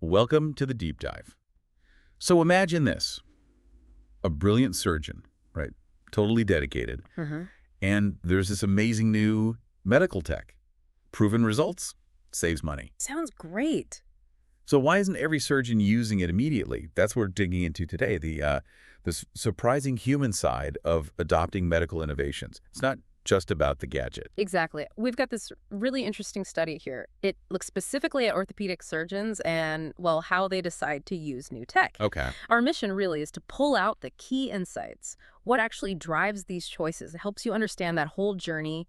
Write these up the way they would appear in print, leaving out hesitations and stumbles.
welcome to the deep dive. So imagine this, a brilliant surgeon, right? Totally dedicated. And there's this amazing new medical tech. Proven results, saves money. Sounds great. So why isn't every surgeon using it immediately? That's what we're digging into today, the surprising human side of adopting medical innovations. It's not just about the gadget. Exactly. We've got this really interesting study here. It looks specifically at orthopedic surgeons and, well, how they decide to use new tech. Okay. Our mission really is to pull out the key insights. What actually drives these choices? It helps you understand that whole journey,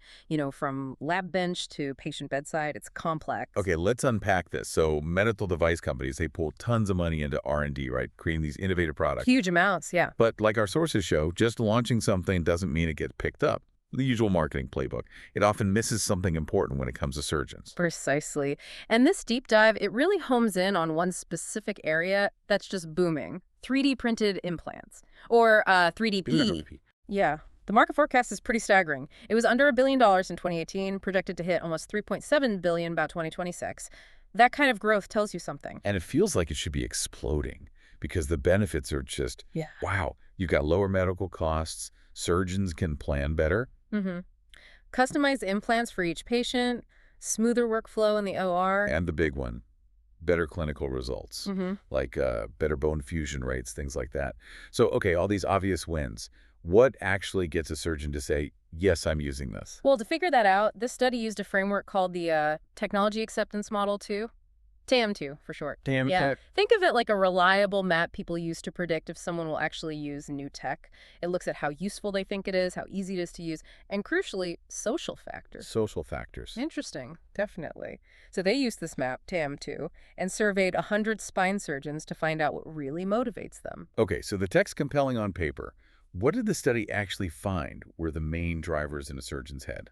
from lab bench to patient bedside. It's complex. Okay, let's unpack this. So medical device companies, they pull tons of money into R&D, right? Creating these innovative products. Huge amounts, yeah. But like our sources show, just launching something doesn't mean it gets picked up. The usual marketing playbook. It often misses something important when it comes to surgeons. Precisely. And this deep dive, it really homes in on one specific area that's just booming. 3D printed implants, or 3DP. Yeah. The market forecast is pretty staggering. It was under $1 billion in 2018, projected to hit almost $3.7 billion about 2026. That kind of growth tells you something. And it feels like it should be exploding because the benefits are just, wow. You've got lower medical costs. Surgeons can plan better. Customized implants for each patient, smoother workflow in the OR. And the big one, better clinical results, like better bone fusion rates, things like that. So, okay, all these obvious wins. What actually gets a surgeon to say, yes, I'm using this? Well, to figure that out, this study used a framework called the Technology Acceptance Model 2. TAM2 for short. TAM. Yeah. Think of it like a reliable map people use to predict if someone will actually use new tech. It looks at how useful they think it is, how easy it is to use, and crucially, social factors. Social factors. Interesting. Definitely. So they used this map, TAM2, and surveyed 100 spine surgeons to find out what really motivates them. Okay, so the tech's compelling on paper. What did the study actually find were the main drivers in a surgeon's head?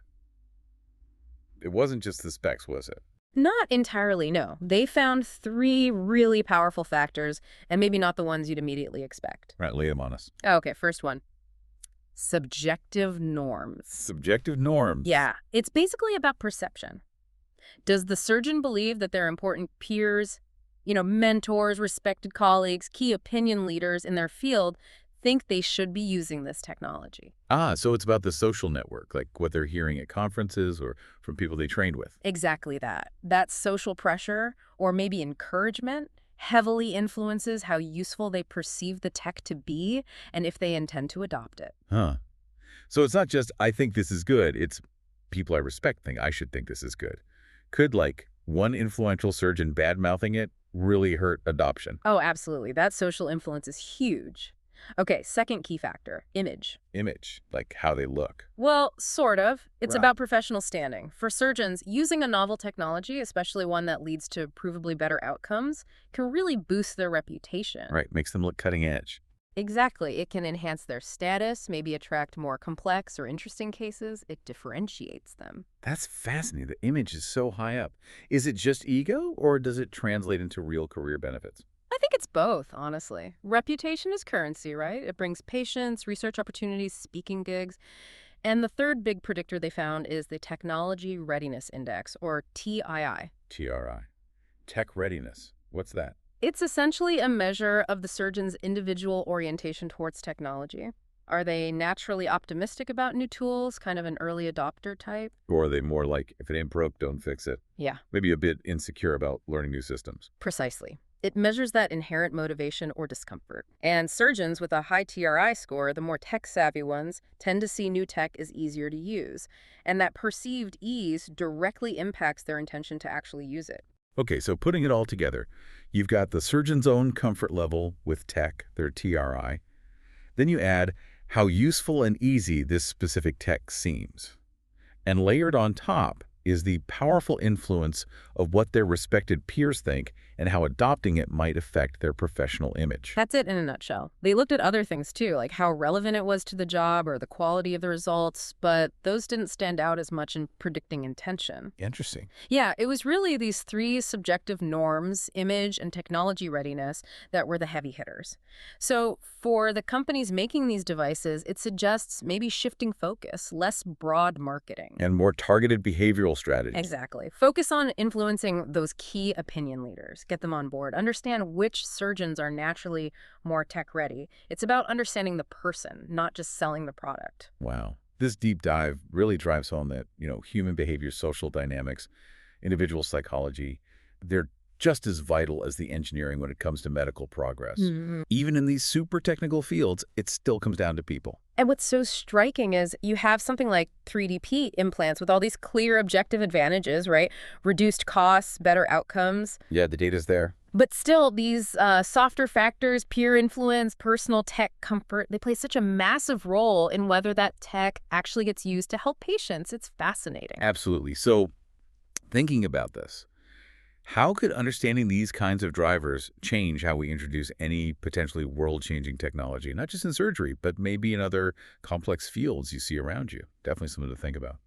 It wasn't just the specs, was it? Not entirely, no. They found 3 really powerful factors, and maybe not the ones you'd immediately expect. Right, lay them on us. Okay, first one. Subjective norms. Subjective norms? Yeah, it's basically about perception. Does the surgeon believe that their important peers, mentors, respected colleagues, key opinion leaders in their field think they should be using this technology? So it's about the social network, like what they're hearing at conferences or from people they trained with. Exactly that. That social pressure, or maybe encouragement, heavily influences how useful they perceive the tech to be and if they intend to adopt it. So it's not just, I think this is good, it's people I respect think I should think this is good. Could, like, one influential surgeon bad-mouthing it really hurt adoption? Oh, absolutely. That social influence is huge. Okay, second key factor, image. Image, like how they look. Well, sort of. It's Right. about professional standing. For surgeons, using a novel technology, especially one that leads to provably better outcomes, can really boost their reputation. Right, makes them look cutting edge. Exactly. It can enhance their status, maybe attract more complex or interesting cases. It differentiates them. That's fascinating. The image is so high up. Is it just ego, or does it translate into real career benefits? I think it's both, honestly. Reputation is currency, right? It brings patients, research opportunities, speaking gigs. And the third big predictor they found is the Technology Readiness Index, or TII. TRI. Tech readiness. What's that? It's essentially a measure of the surgeon's individual orientation towards technology. Are they naturally optimistic about new tools, kind of an early adopter type? Or are they more like, if it ain't broke, don't fix it? Yeah. Maybe a bit insecure about learning new systems. Precisely. It measures that inherent motivation or discomfort. And surgeons with a high TRI score, the more tech-savvy ones, tend to see new tech as easier to use. And that perceived ease directly impacts their intention to actually use it. Okay, so putting it all together, you've got the surgeon's own comfort level with tech, their TRI. Then you add how useful and easy this specific tech seems. And layered on top is the powerful influence of what their respected peers think and how adopting it might affect their professional image. That's it in a nutshell. They looked at other things too, like how relevant it was to the job or the quality of the results, but those didn't stand out as much in predicting intention. Interesting. Yeah, it was really these 3 subjective norms, image and technology readiness, that were the heavy hitters. So for the companies making these devices, it suggests maybe shifting focus, less broad marketing. And more targeted behavioral strategies. Exactly. Focus on influencing those key opinion leaders. get them on board. Understand which surgeons are naturally more tech-ready. It's about understanding the person, not just selling the product. Wow. This deep dive really drives home that, human behavior, social dynamics, individual psychology, they're just as vital as the engineering when it comes to medical progress. Even in these super technical fields, it still comes down to people. And what's so striking is you have something like 3D implants with all these clear objective advantages, right? Reduced costs, better outcomes. Yeah, the data's there. But still, these softer factors, peer influence, personal tech comfort, they play such a massive role in whether that tech actually gets used to help patients. It's fascinating. Absolutely. So, thinking about this, how could understanding these kinds of drivers change how we introduce any potentially world-changing technology, not just in surgery, but maybe in other complex fields you see around you? Definitely something to think about.